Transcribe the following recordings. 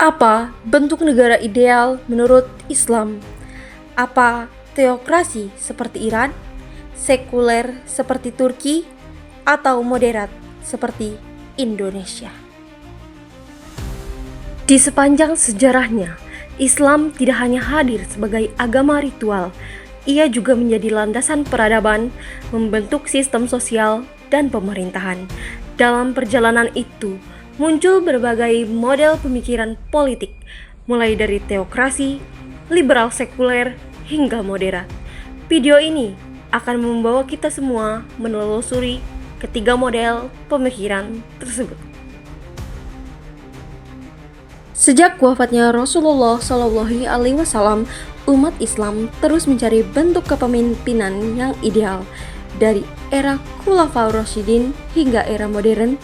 Apa bentuk negara ideal menurut Islam? Apa teokrasi seperti Iran, sekuler seperti Turki, atau moderat seperti Indonesia? Di sepanjang sejarahnya, Islam tidak hanya hadir sebagai agama ritual, ia juga menjadi landasan peradaban, membentuk sistem sosial dan pemerintahan. Dalam perjalanan itu, muncul berbagai model pemikiran politik, mulai dari teokrasi, liberal sekuler, hingga moderat. Video ini akan membawa kita semua menelusuri ketiga model pemikiran tersebut. Sejak wafatnya Rasulullah Shallallahu Alaihi Wasallam, umat Islam terus mencari bentuk kepemimpinan yang ideal. Dari era Khulafaur Rasyidin hingga era modern,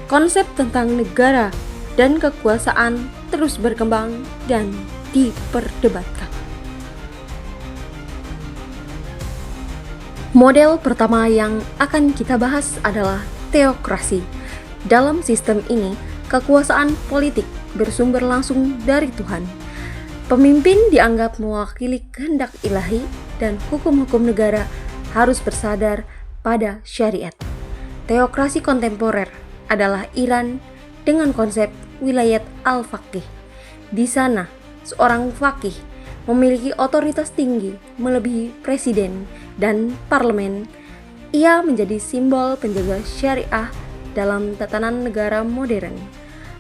konsep tentang negara dan kekuasaan terus berkembang dan diperdebatkan. Model pertama yang akan kita bahas adalah teokrasi. Dalam sistem ini, kekuasaan politik bersumber langsung dari Tuhan. Pemimpin dianggap mewakili kehendak ilahi dan hukum-hukum negara harus bersandar pada syariat. Teokrasi kontemporer adalah Iran dengan konsep wilayat al-faqih. Di sana, seorang faqih memiliki otoritas tinggi melebihi presiden dan parlemen. Ia menjadi simbol penjaga syariah dalam tatanan negara modern.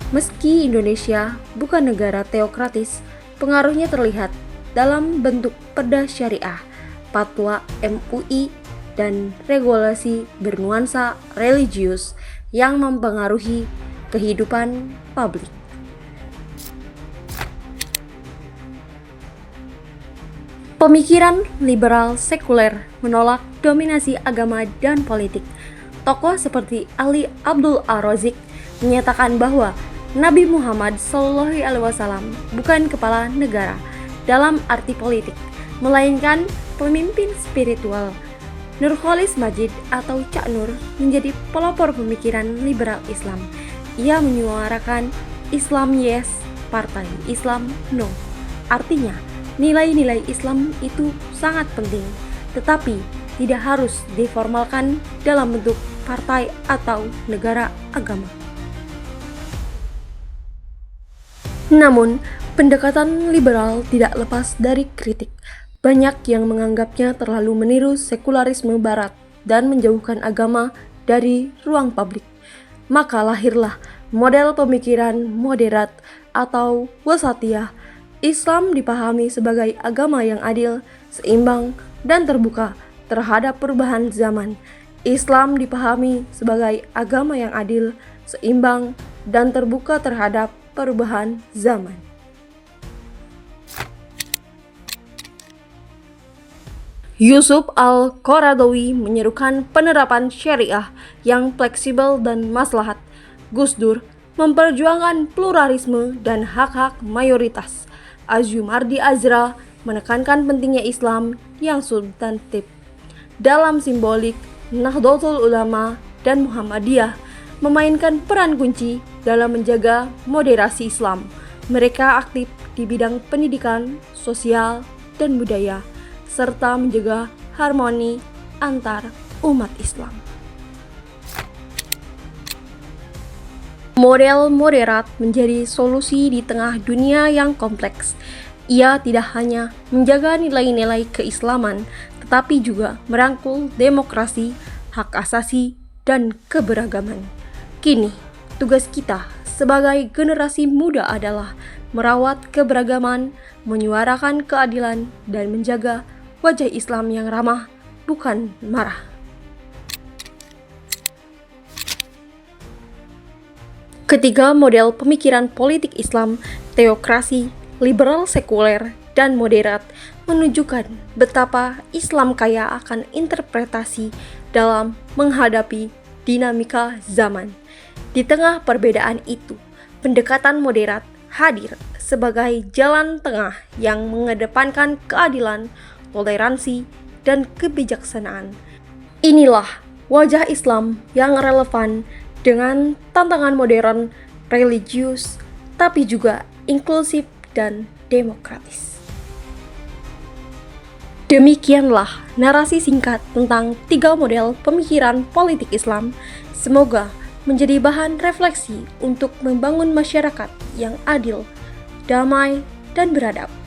Meski Indonesia bukan negara teokratis, pengaruhnya terlihat dalam bentuk perda syariah, fatwa MUI, dan regulasi bernuansa religius yang mempengaruhi kehidupan publik. Pemikiran liberal sekuler menolak dominasi agama dan politik. Tokoh seperti Ali Abdul Ar-Razik menyatakan bahwa Nabi Muhammad SAW bukan kepala negara dalam arti politik, melainkan pemimpin spiritual. Nurholis Majid atau Cak Nur menjadi pelopor pemikiran liberal Islam. Ia menyuarakan Islam yes, partai Islam no. Artinya, nilai-nilai Islam itu sangat penting, tetapi tidak harus diformalkan dalam bentuk partai atau negara agama. Namun, pendekatan liberal tidak lepas dari kritik. Banyak yang menganggapnya terlalu meniru sekularisme barat dan menjauhkan agama dari ruang publik. Maka lahirlah model pemikiran moderat atau wasatiyah. Islam dipahami sebagai agama yang adil, seimbang, dan terbuka terhadap perubahan zaman. Islam dipahami sebagai agama yang adil, seimbang, dan terbuka terhadap perubahan zaman. Yusuf Al-Qaradawi menyerukan penerapan syariah yang fleksibel dan maslahat. Gus Dur memperjuangkan pluralisme dan hak-hak mayoritas. Azumardi Azra menekankan pentingnya Islam yang substantif. Dalam simbolik, Nahdlatul Ulama dan Muhammadiyah memainkan peran kunci dalam menjaga moderasi Islam. Mereka aktif di bidang pendidikan, sosial, dan budaya, serta menjaga harmoni antar umat Islam. Model moderat menjadi solusi di tengah dunia yang kompleks. Ia tidak hanya menjaga nilai-nilai keislaman, tetapi juga merangkul demokrasi, hak asasi, dan keberagaman. Kini, tugas kita sebagai generasi muda adalah merawat keberagaman, menyuarakan keadilan, dan menjaga wajah Islam yang ramah, bukan marah. Ketiga model pemikiran politik Islam, teokrasi, liberal sekuler, dan moderat, menunjukkan betapa Islam kaya akan interpretasi dalam menghadapi dinamika zaman. Di tengah perbedaan itu, pendekatan moderat hadir sebagai jalan tengah yang mengedepankan keadilan, toleransi, dan kebijaksanaan. Inilah wajah Islam yang relevan dengan tantangan modern, religius, tapi juga inklusif, dan demokratis. Demikianlah narasi singkat tentang 3 model pemikiran politik Islam. Semoga menjadi bahan refleksi untuk membangun masyarakat yang adil, damai, dan beradab.